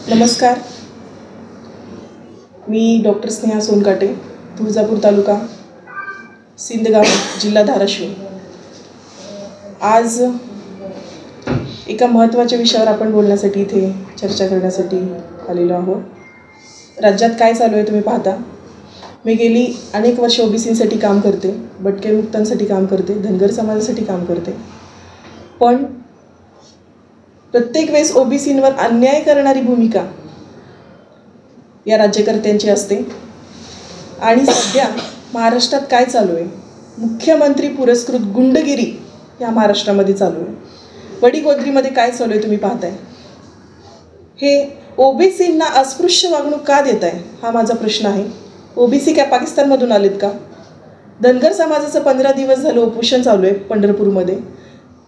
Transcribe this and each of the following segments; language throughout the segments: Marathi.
नमस्कार, मी डॉक्टर स्नेहा सोनकाटे, तुळजापूर तालुका, सिंदगाव, जिल्हा धाराशिव. आज एका महत्त्वाच्या विषयावर आपण बोलण्यासाठी इथे चर्चा करण्यासाठी आलेलो आहोत. राज्यात काय चालू आहे तुम्ही पाहता. मी गेली अनेक वर्ष ओबीसींसाठी काम करते, भटके मुक्तांसाठी काम करते, धनगर समाजासाठी काम करते. पण प्रत्येक वेळेस ओबीसींवर अन्याय करणारी भूमिका या राज्यकर्त्यांची असते. आणि सध्या महाराष्ट्रात काय चालू आहे, मुख्यमंत्री पुरस्कृत गुंडगिरी या महाराष्ट्रामध्ये चालू आहे. वडीगोद्रीमध्ये काय चालू आहे तुम्ही पाहताय. हे ओबीसींना अस्पृश्य वागणूक का देत आहे हा माझा प्रश्न आहे. ओबीसी काय पाकिस्तानमधून आलेत का. धनगर समाजाचं 15 दिवस झालं उपोषण चालू आहे पंढरपूरमध्ये.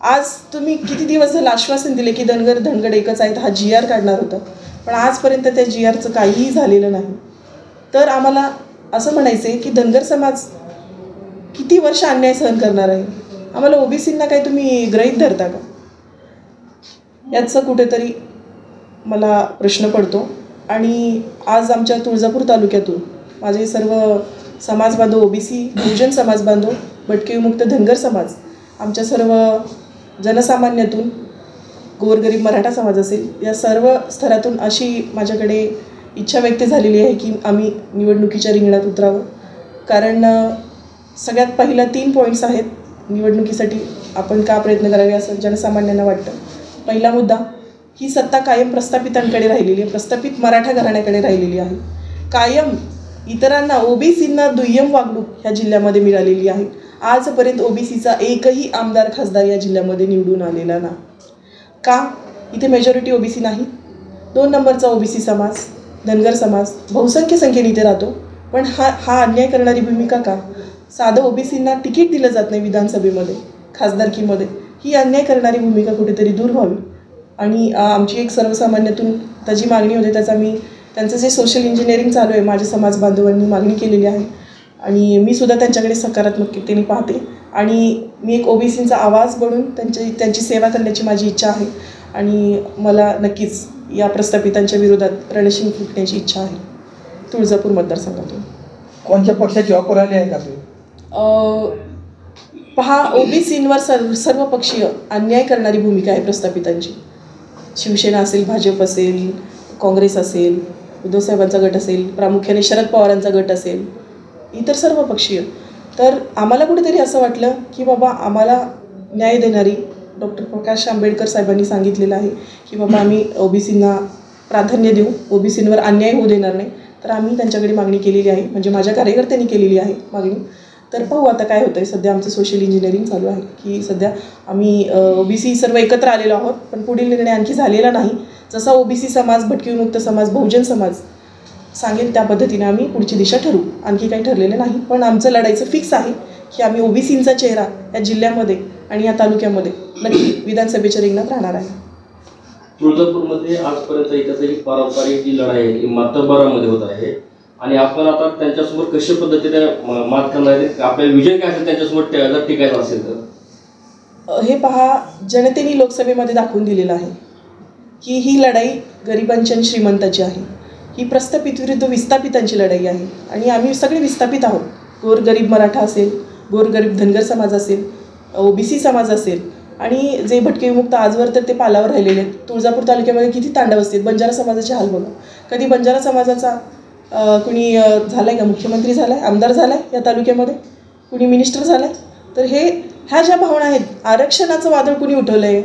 आज तुम्ही किती दिवस झालं आश्वासन दिले की धनगड एकच आहेत, हा GR काढणार होता, पण आजपर्यंत त्या GRचं काहीही झालेलं नाही. तर आम्हाला असं म्हणायचं आहे की धनगर समाज किती वर्ष अन्याय सहन करणार आहे. आम्हाला ओबीसींना काय तुम्ही गृहीत धरता का, याचं कुठेतरी मला प्रश्न पडतो. आणि आज आमच्या तुळजापूर तालुक्यातून माझे सर्व समाज बांधव, ओबीसी, बहुजन समाज बांधव, भटके विमुक्त धनगर समाज, आमच्या सर्व जनसामान्यातून, गोरगरीब मराठा समाज असेल, या सर्व स्तरातून अशी माझ्याकडे इच्छा व्यक्त झालेली आहे की आम्ही निवडणुकीच्या रिंगणात उतरावं. कारण सगळ्यात पहिला 3 पॉईंट्स आहेत निवडणुकीसाठी आपण का प्रयत्न करावे असं जनसामान्यांना वाटतं. पहिला मुद्दा, ही सत्ता कायम प्रस्थापितांकडे राहिलेली आहे, प्रस्थापित मराठा घराण्याकडे राहिलेली आहे. कायम इतरांना, ओबीसींना दुय्यम वागणूक ह्या जिल्ह्यामध्ये मिळालेली आहे. आजपर्यंत ओबीसीचा एकही आमदार खासदार या जिल्ह्यामध्ये निवडून आलेला नाही. का. इथे मेजॉरिटी ओबीसी नाही. 2 नंबरचा ओबीसी समाज, धनगर समाज बहुसंख्य संख्येने इथे राहतो, पण हा अन्याय करणारी भूमिका का. साधं ओबीसींना तिकीट दिलं जात नाही विधानसभेमध्ये, खासदारकीमध्ये. ही अन्याय करणारी भूमिका कुठेतरी दूर व्हावी. आणि आमची एक सर्वसामान्यातून त्याची मागणी होते, त्यांचं जे सोशल इंजिनिअरिंग चालू आहे, माझ्या समाज बांधवांनी मागणी केलेली आहे आणि मी सुद्धा त्यांच्याकडे सकारात्मकतेने पाहते. आणि मी एक ओबीसींचा आवाज बनून त्यांची सेवा करण्याची माझी इच्छा आहे. आणि मला नक्कीच या प्रस्थापितांच्या विरोधात रणशिंग फुटण्याची इच्छा आहे. तुळजापूर मतदारसंघातून. कोणत्या पक्षाची ऑफर आली आहे का तुम्ही. पहा, ओबीसींवर सर्वपक्षीय अन्याय करणारी भूमिका आहे प्रस्थापितांची. शिवसेना असेल, भाजप असेल, काँग्रेस असेल, उद्धवसाहेबांचा गट असेल, प्रामुख्याने शरद पवारांचा गट असेल, इतर सर्व पक्षीय. तर आम्हाला कुठेतरी असं वाटलं की बाबा आम्हाला न्याय देणारी डॉक्टर प्रकाश आंबेडकर साहेबांनी सांगितलेलं आहे की बाबा आम्ही ओबीसींना प्राधान्य देऊ, ओबीसींवर अन्याय होऊ देणार नाही. तर आम्ही त्यांच्याकडे मागणी केलेली आहे, म्हणजे माझ्या कार्यकर्त्यांनी केलेली आहे मागणी. तर पाहू आता काय होतं आहे. सध्या आमचं सोशल इंजिनिअरिंग चालू आहे की सध्या आम्ही ओबीसी सर्व एकत्र आलेलो आहोत, पण पुढील निर्णय आणखी झालेला नाही. जसा ओबीसी समाज, भटके विमुक्त समाज, बहुजन समाज सांगेल त्या पद्धतीने आम्ही पुढची दिशा ठरवू. आणखी काही ठरलेलं नाही, पण आमचं लढायचं फिक्स आहे की आम्ही ओबीसींचा चेहरा या जिल्ह्यामध्ये आणि या तालुक्यामध्ये नक्की विधानसभेच्या रिंगणात राहणार आहे. तुळजापूरमध्ये आजपर्यंत एकच ही पारंपरिक जी लढाई आहे ती मतदारामध्ये होत आहे आणि आपण आता त्यांच्यासमोर कशा पद्धतीने मात करणार आहे, आपल्याला विजय काय असेल त्यांच्यासमोर जर टिकायचं असेल तर. हे पहा, जनतेने लोकसभेमध्ये दाखवून दिलेलं आहे की ही लढाई गरिबांची आणि श्रीमंताची आहे. ही प्रस्थापित विरुद्ध विस्थापितांची लढाई आहे आणि आम्ही सगळे विस्थापित आहोत. गोरगरीब मराठा असेल, गोरगरीब धनगर समाज असेल, ओबीसी समाज असेल आणि जे भटके विमुक्त आजवर तर ते पालावर राहिलेले आहेत. तुळजापूर तालुक्यामध्ये किती तांडव असतील. बंजारा समाजाचे हाल बघा. कधी बंजारा समाजाचा कुणी झाला आहे का, मुख्यमंत्री झाला आहे, आमदार झाला आहे या तालुक्यामध्ये, कुणी मिनिस्टर झाला आहे. तर ह्या ज्या भावना आहेत, आरक्षणाचं वादळ कुणी उठवलं आहे,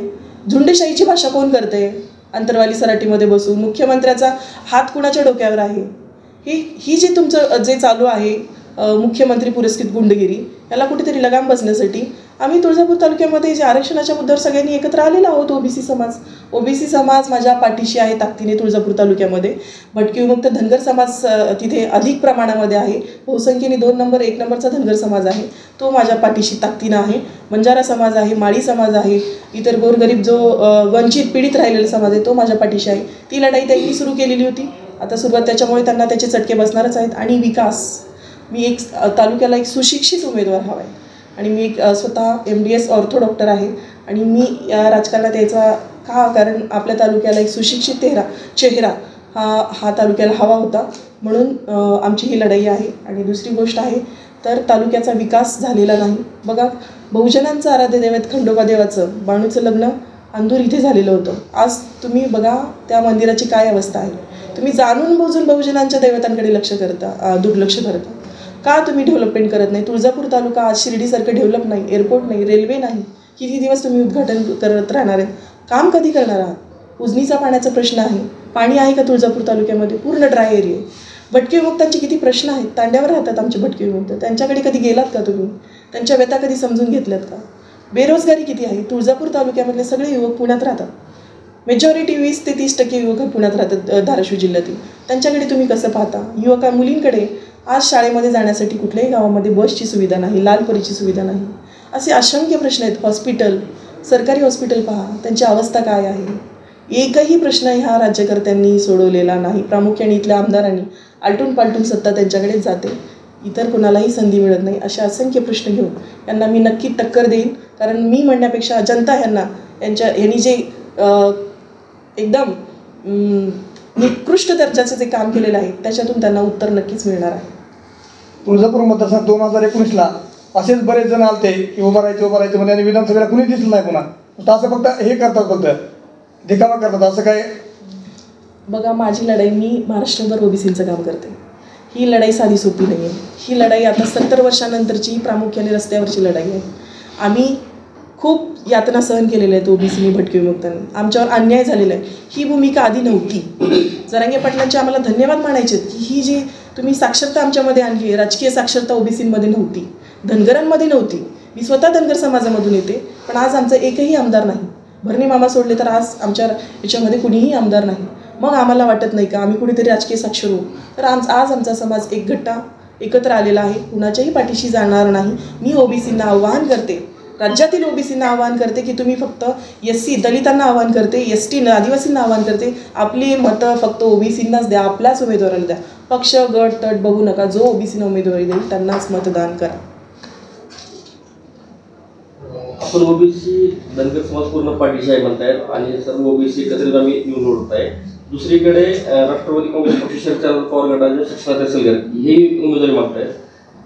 झुंडशाहीची भाषा कोण करते आहे, अंतरवाली सराटीमध्ये बसून मुख्यमंत्र्याचा हात कुणाच्या डोक्यावर आहे. ही जी तुमचं जे चालू आहे मुख्यमंत्री पुरस्कृत गुंडगिरी, याला कुठेतरी लगाम बसण्यासाठी आम्ही तुळजापूर तालुक्यामध्ये जे आरक्षणाच्या मुद्द्यावर सगळ्यांनी एकत्र आलेलो आहोत. ओबीसी समाज माझ्या पाठीशी आहे ताकदीने तुळजापूर तालुक्यामध्ये. भटके विमुक्त धनगर समाज तिथे अधिक प्रमाणामध्ये आहे. बहुसंख्येने 2 नंबर 1 नंबरचा धनगर समाज आहे, तो माझ्या पाठीशी ताकदीनं आहे. बंजारा समाज आहे, माळी समाज आहे, इतर गोरगरीब जो वंचित पीडित राहिलेला समाज आहे तो माझ्या पाठीशी आहे. ती लढाई त्यांनी सुरू केलेली होती, आता सुरुवात त्याच्यामुळे त्यांना त्याचे चटके बसणारच आहेत. आणि विकास, मी तालुक्याला एक सुशिक्षित उमेदवार हवा आहे आणि मी स्वतः MDS ऑर्थो डॉक्टर आहे आणि मी या राजकारणात यायचा का, कारण आपल्या तालुक्याला एक सुशिक्षित चेहरा हा तालुक्याला हवा होता. म्हणून आमची ही लढाई आहे. आणि दुसरी गोष्ट आहे तर तालुक्याचा विकास झालेला नाही. बघा, बहुजनांचं आराध्य दैवत खंडोबा देवाचं बाणूचं लग्न अंधूर इथे झालेलं होतं. आज तुम्ही बघा त्या मंदिराची काय अवस्था आहे. तुम्ही जाणून बुजून बहुजनांच्या दैवतांकडे दुर्लक्ष करता. का तुम्ही डेव्हलपमेंट करत नाही? तुळजापूर तालुका आज शिर्डीसारखं डेव्हलप नाही, एअरपोर्ट नाही, रेल्वे नाही. किती दिवस तुम्ही उद्घाटन करत राहणार आहेत? काम कधी करणार आहात? उजनीचा पाण्याचा प्रश्न आहे. पाणी आहे का तुळजापूर तालुक्यामध्ये? पूर्ण ड्राय एरिया. भटके विमुक्तांचे किती प्रश्न आहेत. तांड्यावर राहतात आमचे भटके विमुक्त. त्यांच्याकडे कधी गेलात का तुम्ही? त्यांच्या व्यथा कधी समजून घेतल्यात का? बेरोजगारी किती आहे. तुळजापूर तालुक्यामधले सगळे युवक पुण्यात राहतात. मेजॉरिटी 20 ते 30% युवक पुण्यात राहतात धाराशिव जिल्ह्यातील. त्यांच्याकडे तुम्ही कसं पाहता? मुलींकडे आज शाळेमध्ये जाण्यासाठी कुठल्याही गावामध्ये बसची सुविधा नाही, लालपरीची सुविधा नाही. असे असंख्य प्रश्न आहेत. हॉस्पिटल, सरकारी हॉस्पिटल पहा, त्यांची अवस्था काय आहे. एकही प्रश्न ह्या राज्यकर्त्यांनी सोडवलेला नाही. प्रामुख्याने इथल्या आमदारांनी आलटून पालटून सत्ता त्यांच्याकडेच जाते, इतर कोणालाही संधी मिळत नाही. असे असंख्य प्रश्न घेऊन यांना मी नक्की टक्कर देईन. कारण मी म्हणण्यापेक्षा जनता यांनी जे एकदम निकृष्ट दर्जाचं जे काम केलेलं आहे त्याच्यातून त्यांना उत्तर नक्कीच मिळणार आहे. तुळजापूर मतदारसंघ 2019ला असेच बरेच जण आलते की उभं राहायचं म्हणजे, आणि विधानसभेला कुणी दिसलं नाही पुन्हा. असं फक्त हे करतात, फक्त दिखावा करतात, असं काय? बघा, माझी लढाई, मी महाराष्ट्रभर ओबीसींचं काम करते. ही लढाई साधी सोपी नाही आहे. ही लढाई आता 70 वर्षानंतरची प्रामुख्याने रस्त्यावरची लढाई आहे. आम्ही खूप यातना सहन केलेल्या आहेत ओबीसीनी, भटके विमुक्तांनी. आमच्यावर अन्याय झालेला आहे. ही भूमिका आधी नव्हती. जरांगे पाटलांचे आम्हाला धन्यवाद मानायचे की ही जी तुम्ही साक्षरता आमच्यामध्ये आणली आहे, राजकीय साक्षरता ओबीसींमध्ये नव्हती, धनगरांमध्ये नव्हती. मी स्वतः धनगर समाजामधून येते, पण आज आमचा एकही आमदार नाही. भरणी मामा सोडले तर आज आमच्या याच्यामध्ये कुणीही आमदार नाही. मग आम्हाला वाटत नाही का आम्ही कुठेतरी राजकीय साक्षर होऊ? तर आज आमचा समाज एकत्र आलेला आहे, कुणाच्याही पाठीशी जाणार नाही. मी ओबीसींना आवाहन करते, राज्यातील ओबीसींना आवाहन करते की तुम्ही फक्त SC दलितांना आवाहन करते, ST आदिवासींना आवाहन करते, आपली मतं फक्त ओबीसींनाच द्या, आपल्याच उमेदवाराला द्या. पक्ष गट तट बघू नका. जो ओबीसीने उमेदवारी देईल त्यांनाच मतदान करा. आपण ओबीसी धनगर समाज पूर्ण पाठीशी आहे म्हणतायत आणि सर्व ओबीसी एकत्रित आम्ही निवडून आहे. दुसरीकडे राष्ट्रवादी काँग्रेस पक्ष शरद पवार गटाचे सक्षनाथ असेलकर हे उमेदवारी मागतायत.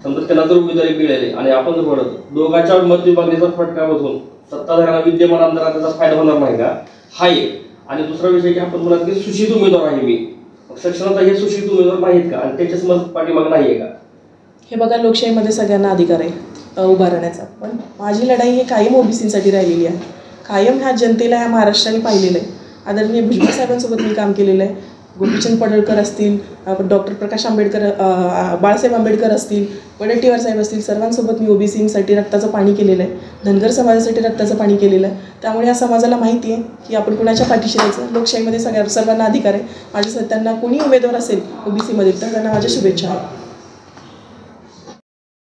समजा त्यांना जर उमेदवारी मिळाली आणि आपण जर म्हणत दोघांच्या मत विभागणीचा फटका बसून सत्ताधाऱ्यांना विद्यमान आमदारांना त्याचा फायदा होणार नाही का? हा एक. आणि दुसरा विषय की आपण म्हणत की सुशिक्षित उमेदवार आहे मी, सक्षनाथ हे सुशिक्षित उमेदवार नाहीत का? आणि त्याच्याच मत पाठीमाग नाही आहे का? हे बघा, लोकशाहीमध्ये सगळ्यांना अधिकार आहे उभा राहण्याचा. पण माझी लढाई हे कायम ओबीसींसाठी राहिलेली आहे. कायम ह्या जनतेला ह्या महाराष्ट्राने पाहिलेलं आहे. आदरणीय भुजबळ साहेबांसोबत मी काम केलेलं आहे. गोपीचंद पडळकर असतील, डॉक्टर प्रकाश आंबेडकर, बाळासाहेब आंबेडकर असतील, वडेट्टीवार साहेब असतील, सर्वांसोबत मी ओबीसींसाठी रक्ताचं पाणी केलेलं आहे. धनगर समाजासाठी रक्ताचं पाणी केलेलं आहे. त्यामुळे या समाजाला माहिती आहे की आपण कुणाच्या पाठीशी जायचं. लोकशाहीमध्ये सर्वांना अधिकार आहे. माझ्या त्यांना कोणी उमेदवार असेल ओबीसीमध्ये तर त्यांना माझ्या शुभेच्छा आहेत.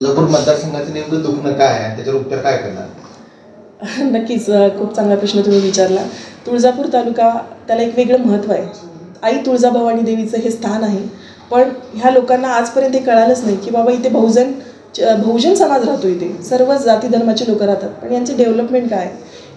तुळजापूर मतदारसंघाचं नेमकं दुखणं काय आहे, त्याच्यावर उत्तर काय करणार? नक्कीच खूप चांगला प्रश्न तुम्ही विचारला. तुळजापूर तालुका, त्याला एक वेगळं महत्त्व आहे. आई तुळजाभवानी देवीचं हे स्थान आहे. पण ह्या लोकांना आजपर्यंत हे कळालंच नाही की बाबा इथे बहुजन समाज राहतो. इथे सर्व जाती धर्माचे लोक राहतात. पण यांचे डेव्हलपमेंट काय?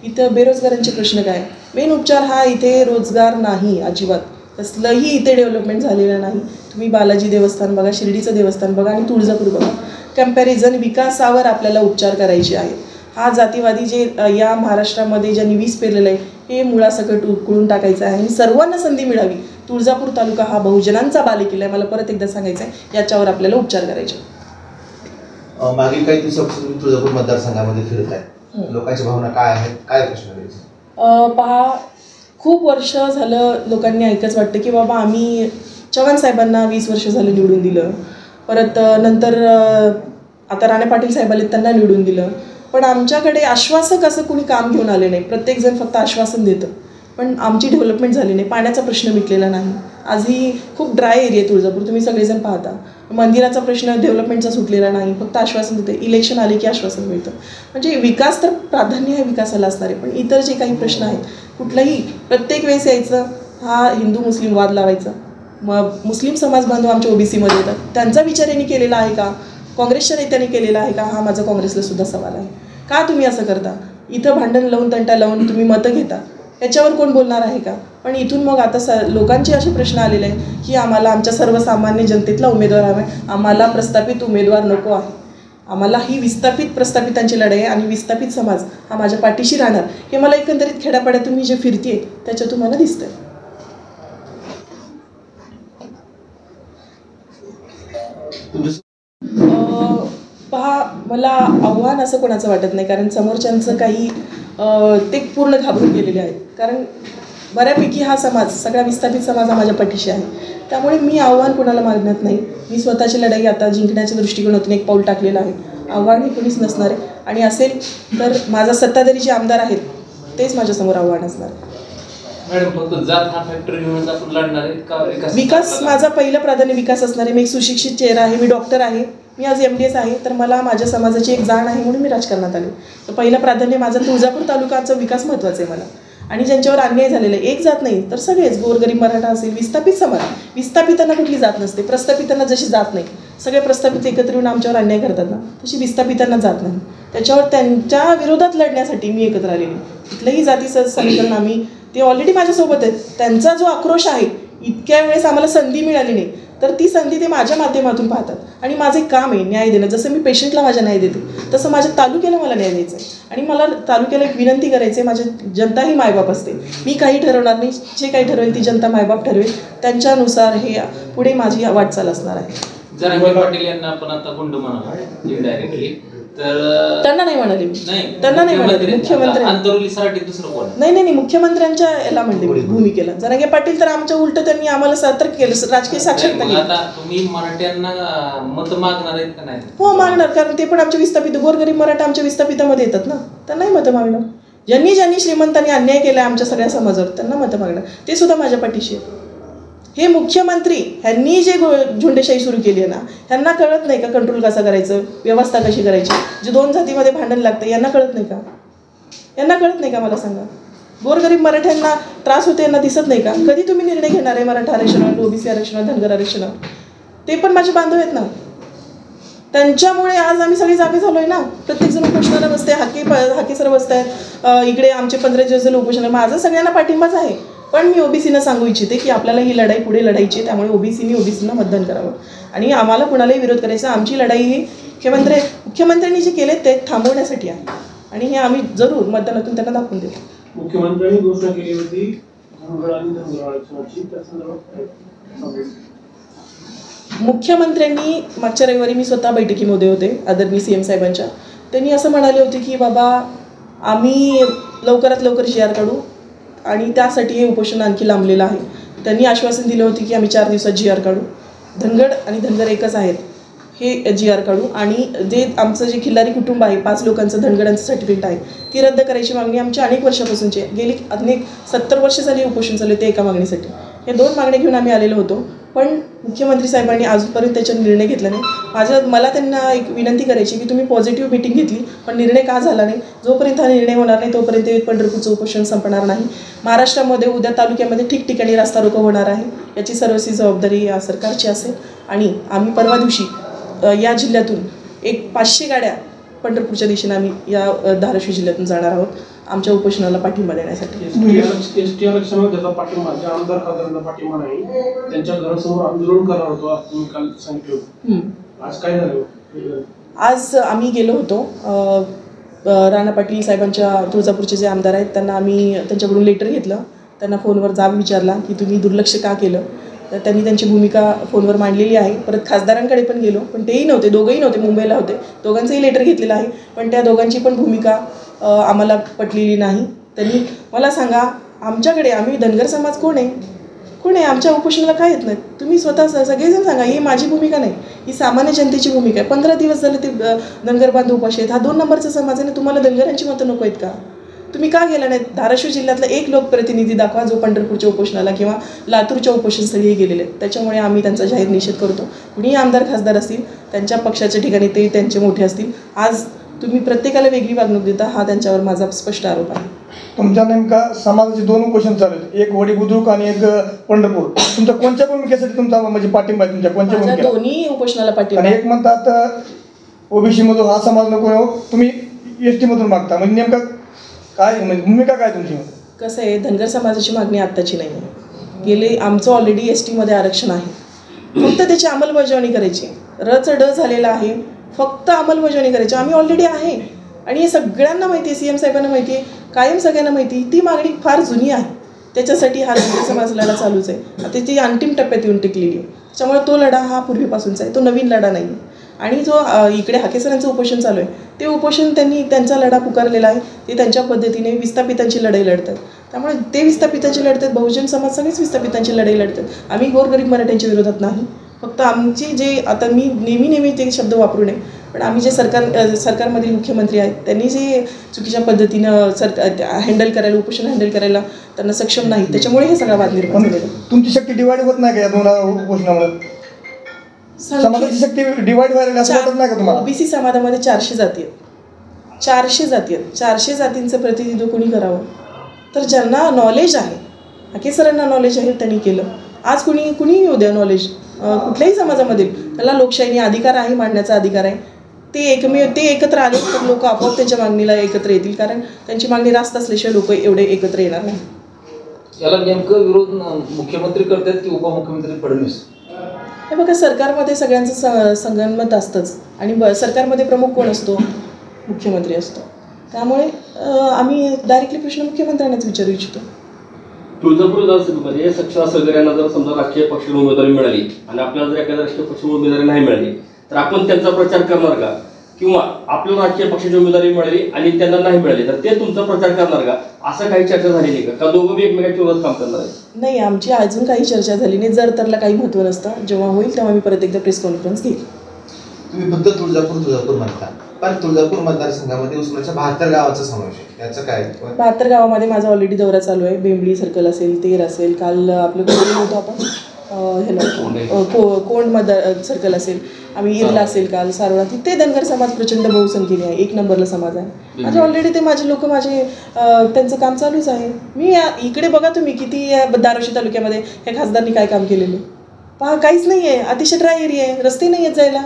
इथं बेरोजगारांचे प्रश्न काय? मेन उपचार हा इथे रोजगार नाही अजिबात. कसलंही इथे डेव्हलपमेंट झालेलं नाही. तुम्ही बालाजी देवस्थान बघा, शिर्डीचं देवस्थान बघा आणि तुळजापूर बघा. कम्पॅरिझन विकासावर आपल्याला उपचार करायचे आहेत. हा जातीवादी जे या महाराष्ट्रामध्ये ज्यांनी वीज पेरलेलं आहे हे मुळासकट उकळून टाकायचं आहे आणि सर्वांना संधी मिळावी. तुळजापूर तालुका हा बहुजनांचा बालेकिल्ला आहे. मला परत एकदा सांगायचं आहे, याच्यावर आपल्याला उपचार करायचे. मागील काही दिवसापासून तुम्ही तुळजापूर मतदारसंघामध्ये फिरत आहे, लोकांची भावना काय आहेत, काय प्रश्न आहेत? पहा, खूप वर्ष झालं लोकांनी ऐकच वाटतं की बाबा आम्ही चव्हाण साहेबांना 20 वर्ष झालं निवडून दिलं, परत नंतर आता राणे पाटील साहेब आले त्यांना निवडून दिलं. पण आमच्याकडे आश्वासक असं कोणी काम घेऊन आले नाही. प्रत्येकजण फक्त आश्वासन देतं, पण आमची डेव्हलपमेंट झाली नाही. पाण्याचा प्रश्न मिटलेला नाही. आजही खूप ड्राय एरिया आहे तुळजापूर, तुम्ही सगळेजण पाहता. मंदिराचा प्रश्न डेव्हलपमेंटचा सुटलेला नाही, फक्त आश्वासन देते. इलेक्शन आले की आश्वासन मिळतं. म्हणजे विकास तर प्राधान्य हे विकासाला असणार आहे, पण इतर जे काही प्रश्न आहेत कुठलाही प्रत्येक वेळेस यायचं, हा हिंदू मुस्लिम वाद लावायचा. मग मुस्लिम समाज बांधव आमच्या ओबीसीमध्ये येतात, त्यांचा विचार यांनी केलेला आहे का? काँग्रेसच्या नेत्यांनी केलेला आहे का? हा माझा काँग्रेसला सुद्धा सवाल आहे. का तुम्ही असं करता? इथं भांडण लावून तंटा लावून तुम्ही मतं घेता, याच्यावर कोण बोलणार आहे का? पण इथून मग आता लोकांचे असे प्रश्न आलेले आहेत की आम्हाला आमच्या सर्वसामान्य जनतेतला उमेदवार हवा आहे, आम्हाला प्रस्थापित उमेदवार नको आहे, आम्हाला ही विस्थापित प्रस्थापितांची लढाई आहे आणि विस्थापित समाज हा माझ्या पाठीशी राहणार, हे मला एकंदरीत खेड्यापाड्यातून मी जे फिरते त्याच्यातून मला दिसतंय. पहा, मला आव्हान असं कोणाचं वाटत नाही, कारण समोरच्यांचं काही ते पूर्ण घाबरून गेलेले आहेत. कारण बऱ्यापैकी हा समाज, सगळा विस्थापित समाज हा माझ्या पाठीशी आहे. त्यामुळे मी आव्हान कोणाला मागण्यात नाही. मी स्वतःची लढाई आता जिंकण्याच्या दृष्टिकोनातून एक पाऊल टाकलेलं आहे. आव्हान हे कोणीच नसणार आहे आणि असेल तर माझा सत्ताधारी जे आमदार आहेत तेच माझ्यासमोर आव्हान असणार आहे. मॅडम, फक्त जात हा फॅक्टर घेऊन आपण लढणार आहे का? विकास माझा पहिलं प्राधान्य विकास असणार आहे. मी एक सुशिक्षित चेहरा आहे, मी डॉक्टर आहे, मी आज MDS आहे, तर मला माझ्या समाजाची एक जाण आहे म्हणून मी राजकारणात आले. तर पहिलं प्राधान्य माझं तुळजापूर तालुक्याचा विकास महत्त्वाचा आहे मला. आणि ज्यांच्यावर अन्याय झालेला आहे, एक जात नाही तर सगळेच, गोरगरीब मराठा असेल, विस्थापित समाज, विस्थापितांना कुठली जात नसते, प्रस्थापितांना जशी जात नाही, सगळे प्रस्थापित एकत्र येऊन आमच्यावर अन्याय करतात ना, तशी विस्थापितांना जात नाही. त्याच्यावर त्यांच्या विरोधात लढण्यासाठी मी एकत्र आलेली. कुठल्याही जातीचं समीकरण आम्ही, ते ऑलरेडी माझ्यासोबत आहेत. त्यांचा जो आक्रोश आहे, इतक्या वेळेस आम्हाला संधी मिळाली नाही, तर ती संधी ते माझ्या माध्यमातून पाहतात. आणि माझं एक काम आहे न्याय देणं. जसं मी पेशंटला माझ्या न्याय देते, तसं माझ्या तालुक्याला मला न्याय द्यायचा आहे. आणि मला तालुक्याला एक विनंती करायची आहे, माझी जनता ही मायबाप असते. मी काही ठरवणार नाही, जे काही ठरवेल ती जनता मायबाप ठरवेल. त्यांच्यानुसार हे पुढे माझी वाटचाल असणार आहे. जरांगे पाटील यांना आपण आता गुंड म्हणाला इनडायरेक्टली, तर त्यांना नाही म्हणाले मी, त्यांना नाही म्हणाले. मुख्यमंत्री आंतरवलीसाठी दुसरं कोण? नाही, मुख्यमंत्र्यांच्या याला म्हणले मी, भूमिकेला. जरांगे पाटील तर आमच्या उलट त्यांनी आम्हाला सतर्क केलं, राजकीय साक्षरता केली. आता तुम्ही मराठ्यांना मत मागणार आहेत का नाही? हो, मागणार, कारण ते पण आमच्या विस्थापित, गोरगरीब मराठा आमच्या विस्थापितामध्ये येतात ना, त्यांनाही मतं मागणार. ज्यांनी श्रीमंतांनी अन्याय केला आमच्या सगळ्या समाजावर, त्यांना मतं मागणार. ते सुद्धा माझ्या पाठीशी आहे. हे मुख्यमंत्री ह्यांनी जे झुंडेशाही सुरू केली आहे ना, ह्यांना कळत नाही का कंट्रोल कसं करायचं, व्यवस्था कशी करायची? जे दोन जातीमध्ये भांडण लागतं, यांना कळत नाही का? यांना कळत नाही का? मला सांगा. गोरगरीब मराठ्यांना त्रास होते, यांना दिसत नाही का? कधी तुम्ही निर्णय घेणार आहे मराठा आरक्षणावर, OBC आरक्षणावर, धनगर आरक्षणावर? ते पण माझे बांधव आहेत ना. त्यांच्यामुळे आज आम्ही सगळे जागे झालोय ना. प्रत्येकजण उपोषणाला बसते, हाके सर बसत आहेत, इकडे आमचे 15 दिवस झाले उपोषण. माझा सगळ्यांना पाठिंबाच आहे. पण मी OBCना सांगू इच्छिते की आपल्याला ही लढाई पुढे लढायची, त्यामुळे OBCना मतदान करावं आणि आम्हाला कुणालाही विरोध करायचा. आमची लढाई ही मुख्यमंत्र्यांनी जे केले ते थांबवण्यासाठी आहे आणि हे आम्ही जरूर मतदानातून त्यांना दाखवून देऊ. मुख्यमंत्र्यांनी घोषणा केली होती धनगर आणि धनगर आरक्षणाची, त्या संदर्भात मुख्यमंत्र्यांनी मागच्या रविवारी मी स्वतः बैठकीमध्ये होते आदरणीय CM साहेबांच्या. त्यांनी असं म्हणाले होते की बाबा आम्ही लवकरात लवकर GR काढू आणि त्यासाठी हे उपोषण आणखी लांबलेलं आहे. त्यांनी आश्वासन दिलं होतं की आम्ही 4 दिवसात GR काढू, धनगड आणि धनगर एकच आहेत हे GR काढू आणि जे आमचं जे खिल्लारी कुटुंब आहे 5 लोकांचं धनगरांचं सर्टिफिकेट आहे ती रद्द करायची मागणी आमची अनेक वर्षापासूनची आहे. गेली अनेक 70 वर्ष झाली उपोषण चालू ते एका मागणीसाठी. हे 2 मागण्या घेऊन आम्ही आलेलो होतो, पण मुख्यमंत्री साहेबांनी अजूनपर्यंत त्याच्यावर निर्णय घेतला नाही. मला त्यांना एक विनंती करायची की तुम्ही पॉझिटिव्ह मीटिंग घेतली पण निर्णय का झाला नाही? जोपर्यंत हा निर्णय होणार नाही तोपर्यंत पंढरपूरचं उपोषण संपणार नाही. महाराष्ट्रामध्ये उद्या तालुक्यामध्ये ठिकठिकाणी रास्ता रोको होणार आहे. याची सर्वस्वी जबाबदारी या सरकारची असेल आणि आम्ही परवा दिवशी या जिल्ह्यातून एक 500 गाड्या पंढरपूरच्या दिशेने आम्ही या धाराशिव जिल्ह्यातून जाणार आहोत आमच्या उपोषणाला पाठिंबा देण्यासाठी. ST आरक्षणावर त्याचा पाठिंबा, ज्या आमदार खासदारांना पाठिंबा नाही त्यांच्या घरासमोर आंदोलन करणार होतो असं तुम्ही काल सांगितलं होतं. आज काय झालं? आज आम्ही गेलो होतो राणा पाटील साहेबांच्या तुळजापूरचे जे आमदार आहेत त्यांना आम्ही त्यांच्याकडून लेटर घेतलं. त्यांना फोनवर जाब विचारला की तुम्ही दुर्लक्ष का केलं, तर त्यांनी त्यांची भूमिका फोनवर मांडलेली आहे. परत खासदारांकडे पण गेलो पण तेही नव्हते, दोघंही नव्हते, मुंबईला होते. दोघांचंही लेटर घेतलेलं आहे पण त्या दोघांची पण भूमिका आम्हाला पटलेली नाही. त्यांनी मला सांगा आमच्याकडे, आम्ही धनगर समाज कोण आहे आमच्या उपोषणाला काय येत नाहीत? तुम्ही स्वतः सगळेजण सांगा. ही माझी भूमिका नाही, ही सामान्य जनतेची भूमिका आहे. 15 दिवस झाले ते धनगर बांधव उपाशी आहेत. हा 2 नंबरचा समाज आहे ना. तुम्हाला धनगरांची मतं नको आहेत का? तुम्ही का गेला नाहीत? धाराशिव जिल्ह्यातला एक लोकप्रतिनिधी दाखवा जो पंढरपूरच्या उपोषणाला किंवा लातूरच्या उपोषणस्थळी गेलेले आहेत. त्याच्यामुळे आम्ही त्यांचा जाहीर निषेध करतो. कुणीही आमदार खासदार असतील त्यांच्या पक्षाच्या ठिकाणी ते त्यांचे मोठे असतील. आज तुम्ही प्रत्येकाला वेगळी वागणूक देता हा त्यांच्यावर माझा स्पष्ट आरोप आहे. तुमच्या नेमका समाजाचे 2 उपोषण चालू आहेत, एक वडी बुद्रुक आणि एक पंढरपूर. तुमच्या कोणत्या भूमिकेसाठी तुमचा म्हणजे पाठिंबा आहे? तुमच्या कोणत्या माझ्या भूमिका? दोन्ही उपोषणाला पाठिंबा. आणि एक म्हणतात OBC मधून हा समाज नको, तुम्ही ST मधून मागता, म्हणजे नेमका काय म्हणजे भूमिका काय तुमची? कसं आहे, धनगर समाजाची मागणी आत्ताची नाही आहे. गेले आमचं ऑलरेडी ST मध्ये आरक्षण आहे, फक्त त्याची अंमलबजावणी करायची. ड झालेला आहे, फक्त अंमलबजावणी करायची. आम्ही ऑलरेडी आहे आणि हे सगळ्यांना माहिती आहे, CM साहेबांना माहिती आहे, कायम सगळ्यांना माहिती आहे. ती मागणी फार जुनी आहे, त्याच्यासाठी हा धनगर समाज लढा चालूच आहे. आता ती अंतिम टप्प्यात येऊन टिकलेली आहे. त्याच्यामुळे तो लढा हा पूर्वीपासूनचा आहे, तो नवीन लढा नाही आहे. आणि जो इकडे हाकेसरांचं उपोषण चालू आहे, ते उपोषण त्यांनी त्यांचा लढा पुकारलेला आहे. ते त्यांच्या पद्धतीने विस्थापितांची लढाई लढतात. त्यामुळे ते विस्थापितांची लढतात, बहुजन समाज सगळेच विस्थापितांची लढाई लढतात. आम्ही गोरगरीब मराठ्यांच्या विरोधात नाही. फक्त आमची जे आता मी नेहमी ते शब्द वापरू नये, पण आम्ही जे सरकारमधील मुख्यमंत्री आहेत त्यांनी जे चुकीच्या पद्धतीनं हँडल करायला, उपोषण हँडल करायला त्यांना सक्षम नाही, त्याच्यामुळे हे सगळा वाद निर्माण झालेला. तुमची शक्ती डिवाइड होत नाही का या दोन उपोषणामुळे? समाजाची शक्ती डिवाइड व्हायला असं वाटत नाही का तुम्हाला? OBC समाजामध्ये 400 जाती आहेत. 400 जाती आहेत. 400 जातींचं प्रतिनिधित्व कोणी करावं? तर ज्यांना नॉलेज आहे, हाकेसरांना नॉलेज आहे, त्यांनी केलं. आज कुणी येऊ द्या नॉलेज, कुठल्याही समाजामध्ये त्याला लोकशाहीने अधिकार आहे, मांडण्याचा अधिकार आहे. ते एकत्र आले तर लोक आपोआप त्यांच्या मागणीला एकत्र येतील, कारण त्यांची मागणी रास्त असल्याशिवाय लोक एवढे एकत्र येणार नाही. याला नेमकं विरोध मुख्यमंत्री करतात की उपमुख्यमंत्री फडणवीस? हे बघा, सरकारमध्ये सगळ्यांचं संगनमत असतंच आणि सरकारमध्ये प्रमुख कोण असतो? मुख्यमंत्री असतो. त्यामुळे आम्ही डायरेक्टली प्रश्न मुख्यमंत्र्यांनाच विचारू इच्छितो. तुळजापूर विधानसभेमध्ये सक्षम सगळ्यांना जर समजा राजकीय पक्षाची उमेदवारी मिळाली आणि आपल्याला जर एखाद्या राजकीय पक्षाची उमेदवारी नाही मिळाली तर आपण त्यांचा प्रचार करणार का? किंवा आपल्याला राजकीय पक्षाची उमेदवारी मिळाली आणि त्यांना नाही मिळाली तर ते तुमचा प्रचार करणार का? असं काही चर्चा झालेली का दोघं बी एकमेकांच्या विरोधात काम करणार आहे? नाही, आमची अजून काही चर्चा झाली नाही. जर तरला काही महत्त्व नसतं. जेव्हा होईल तेव्हा मी परत एकदा प्रेस कॉन्फरन्स घेईल. तुम्ही फक्त तुळजापूर म्हणता, पण तुळजापूर मतदारसंघामध्ये उस्मानाच्या 72 गावांचा समावेश आहे, त्याचं काय? 72 गावामध्ये माझा ऑलरेडी दौरा चालू आहे. बेंबळी सर्कल असेल, तेर असेल, काल आपलं बोललो होतो आपण कोंड मतदार सर्कल असेल, आम्ही इरला असेल, काल सारोळा. तिथे धनगर समाज प्रचंड बहुसंख्येने आहे, 1 नंबरला समाज आहे. माझे ऑलरेडी ते माझे लोक त्यांचं काम चालूच आहे. मी इकडे बघा तुम्ही किती धाराशिव तालुक्यामध्ये ह्या खासदारांनी काय काम केलेलं पहा. काहीच नाही आहे, अतिशय ड्राय एरिया आहे, रस्ते नाही आहेत जायला.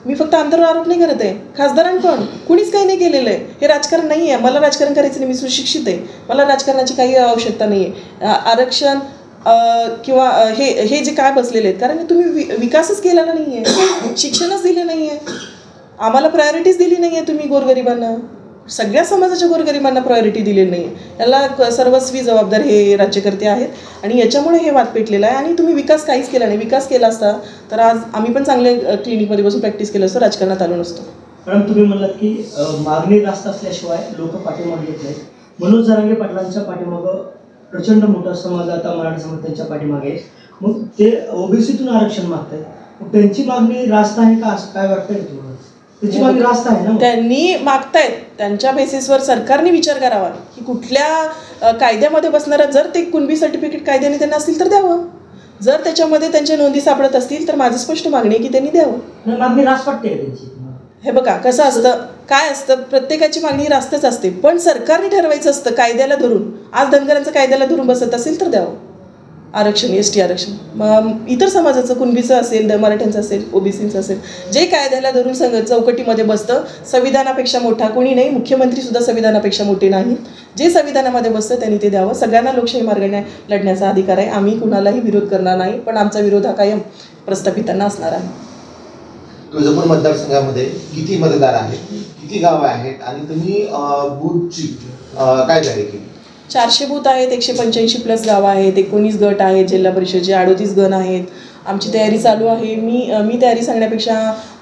मी फक्त आमदारावर आरोप नाही करत आहे, खासदारांकडून कुणीच काही नाही केलेलं आहे. हे राजकारण नाही आहे, मला राजकारण करायचं नाही, मी सुशिक्षित आहे, मला राजकारणाची काही आवश्यकता नाही आहे. आरक्षण किंवा हे जे काय बसलेले आहेत, कारण तुम्ही विकासच केलेला नाही आहे, शिक्षणच दिलं नाही आहे, आम्हाला प्रायोरिटीज दिली नाही आहे. तुम्ही गोरगरिबांना, सगळ्या समाजाच्या गोरगरिबांना प्रायोरिटी दिलेली नाही आहे. याला सर्वस्वी जबाबदार हे राज्यकर्ते आहेत आणि याच्यामुळे हे वाद पेटलेला आहे. आणि तुम्ही विकास काहीच केला नाही. विकास केला असता तर आज आम्ही पण चांगले क्लिनिकमध्ये बसून प्रॅक्टिस केलं असतं, राजकारणात आलो नसतो. मॅडम, तुम्ही म्हणलात की मागणी रास्त असल्याशिवाय लोक पाठीमागे येत नाहीत. मनोज जरांगे पाटलांच्या पाठीमागं प्रचंड मोठा समाज, आता मराठा समाज त्यांच्या पाठीमागे आहे. मग ते OBCतून आरक्षण मागतात, मग त्यांची मागणी रास्त आहे का, असं काय वाटतंय तुम्हाला? त्यांची मागणी रास्त आहे ना? त्यांनी मागतायत, त्यांच्या बेसिसवर सरकारने विचार करावा की कुठल्या कायद्यामध्ये बसणारा, जर ते कुणबी सर्टिफिकेट कायद्याने त्यांना असतील तर द्यावं, जर त्याच्यामध्ये त्यांच्या नोंदी सापडत असतील तर माझी स्पष्ट मागणी आहे की त्यांनी द्यावं. मागणी रास्त वाटते का त्यांची? हे बघा कसं असतं, काय असतं, प्रत्येकाची मागणी रास्तच असते, पण सरकारने ठरवायचं असतं कायद्याला धरून. आज धनगरांचं कायद्याला धरून बसत असेल तर द्यावं आरक्षण, ST आरक्षण. मग इतर समाजाचं, कुणबीचं असेल, मराठ्यांचं असेल, OBCचं असेल, जे कायद्याला धरून चौकटीमध्ये बसतं, संविधानापेक्षा मोठा कोणी नाही, मुख्यमंत्रीसुद्धा संविधानापेक्षा मोठे नाहीत. जे संविधानामध्ये बसतं त्यांनी ते द्यावं. सगळ्यांना लोकशाही मार्गाने लढण्याचा अधिकार आहे. आम्ही कुणालाही विरोध करणार नाही, पण आमचा विरोध हा कायम प्रस्थापितांना असणार आहे. तुळजापूर मतदारसंघामध्ये किती मतदार आहेत, किती गावं आहेत आणि तुम्ही बूथची काय तयारी केली? 400 बूथ आहेत, 185+ गावं आहेत, 19 गट आहेत, जिल्हा परिषदचे 38 गण आहेत. आमची तयारी चालू आहे. मी तयारी सांगण्यापेक्षा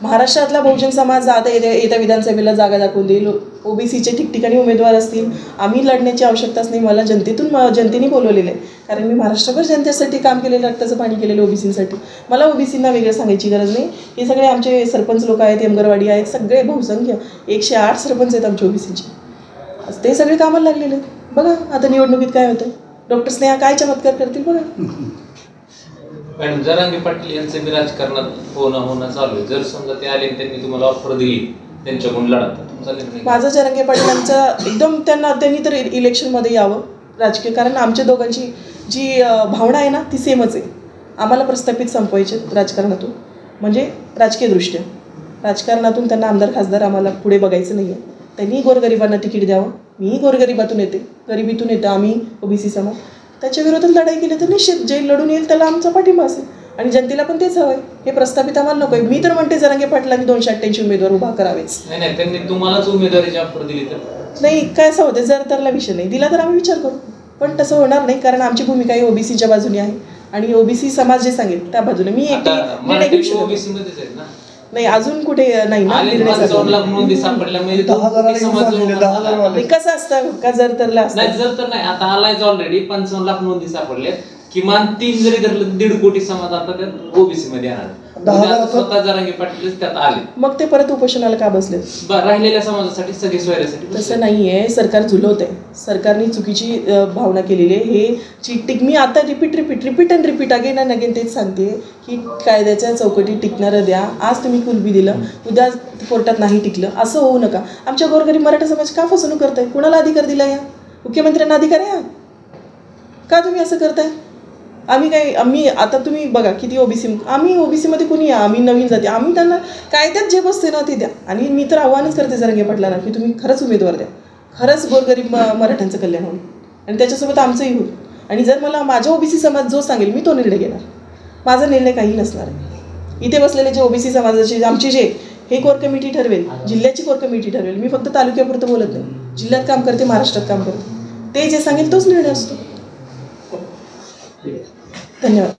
महाराष्ट्रातला बहुजन समाज आता येत्या विधानसभेला जागा दाखवून देईल. OBCचे ठिकठिकाणी उमेदवार असतील. आम्ही लढण्याची आवश्यकताच नाही. मला जनतेने बोलवलेलं आहे, कारण मी महाराष्ट्रभर जनतेसाठी काम केलेलं, रक्ताचं पाणी केलेलं OBCसाठी. मला OBCंना वेगळं सांगायची गरज नाही. हे सगळे आमचे सरपंच लोक आहेत, एमगरवाडी आहेत, सगळे बहुसंख्य 108 सरपंच आहेत आमचे OBCचे. ते सगळे कामाला लागलेले आहेत. बघा आता निवडणुकीत काय होतं, डॉक्टर स्नेहा काय चमत्कार करतील बघा. मॅडम, जरांगे पाटील यांचं बी राजकारणात होणं चालू आहे. जर समजा ते आले त्यांनी तुम्हाला ऑफर दिली त्यांच्याकडून लढा, तुमचा निर्णय? माझं जरांगे पाटलांचा एकदम त्यांनी तर इलेक्शनमध्ये यावं राजकीय, कारण आमच्या दोघांची जी भावना आहे ना ती सेमच आहे. आम्हाला प्रस्थापित संपवायचे राजकारणातून, म्हणजे राजकीयदृष्ट्या राजकारणातून त्यांना आमदार खासदार आम्हाला पुढे बघायचं नाही आहे. त्यांनी गोरगरिबांना तिकीट द्यावं, मी गोरगरिबातून येते, गरिबीतून येतं आम्ही ओबीसी समाज, त्याच्या विरोधात लढाई केली तर निश्चित जे लढून येईल त्याला आमचा पाठिंबा असेल आणि जनतेला पण तेच हवं आहे. हे प्रस्थापित आम्हाला नको आहे. मी तर म्हणते जरांगे पाटलांनी 288 उमेदवार उभा करावेच. नाही त्यांनी तुम्हालाच उमेदवारीची ऑफर दिली तर नाही काय असं होतं, जर तरला विषय नाही दिला तर आम्ही विचार करू, पण तसं होणार नाही कारण आमची भूमिका ही ओबीसीच्या बाजूने आहे आणि ओबीसी समाज जे सांगेल त्या बाजूने मी एकटी निर्णय घेऊ शकतो. ओबीसी मध्येच आहेत ना. नाही अजून कुठे नाही ना निर्णय झाला. 5,00,000 नोंदी सापडल्या म्हणजे 10,000 नाही, कसं असतं का जर तरला नाही असतं. जर तर नाही आता आलायच ऑलरेडी 55,00,000 नोंदी सापडल्या, किमान 3 जरी धरलं 1.5 कोटी समाज आता त्या ओबीसी मध्ये येणार. उद्या स्वतः जरांगे पाटील त्यात आले मग ते परत उपोषणाला का बसले? राहिलेल्या समाजासाठी सगळे सोयऱ्यासाठी तसं नाही आहे, सरकार झुलवत आहे. सरकारने चुकीची भावना केलेली आहे. हे चिकटिक मी आता रिपीट अगेन अँड अगेन तेच सांगते की कायद्याच्या चौकटीत टिकणारं द्या. आज तुम्ही कुलबी दिलं, उद्या कोर्टात नाही टिकलं, असं होऊ नका. आमच्या गोरगरीब मराठा समाज का फसवणूक करताय? कुणाला अधिकार दिला? या मुख्यमंत्र्यांना अधिकार आहे का? तुम्ही असं करताय? आम्ही आता तुम्ही बघा किती ओबीसी, आम्ही ओबीसीमध्ये कोणी या, आम्ही नवीन जाते, आम्ही त्यांना कायद्यात जे बसते ना ते द्या. आणि मी तर आव्हानच करते जरांगे पाटलांना की तुम्ही खरंच उमेदवार द्या, खरंच गोरगरीब मराठ्यांचं कल्याण होईल आणि त्याच्यासोबत आमचंही होईल. आणि जर मला माझा ओबीसी समाज जो सांगेल मी तो निर्णय घेणार, माझा निर्णय काही नसणार आहे. इथे बसलेले जे ओबीसी समाजाचे आमचे जे हे कोर कमिटी ठरवेल, जिल्ह्याची कोर कमिटी ठरवेल. मी फक्त तालुक्यापुरतं बोलत नाही, जिल्ह्यात काम करते, महाराष्ट्रात काम करते. ते जे सांगेल तोच निर्णय असतो. धन्यवाद.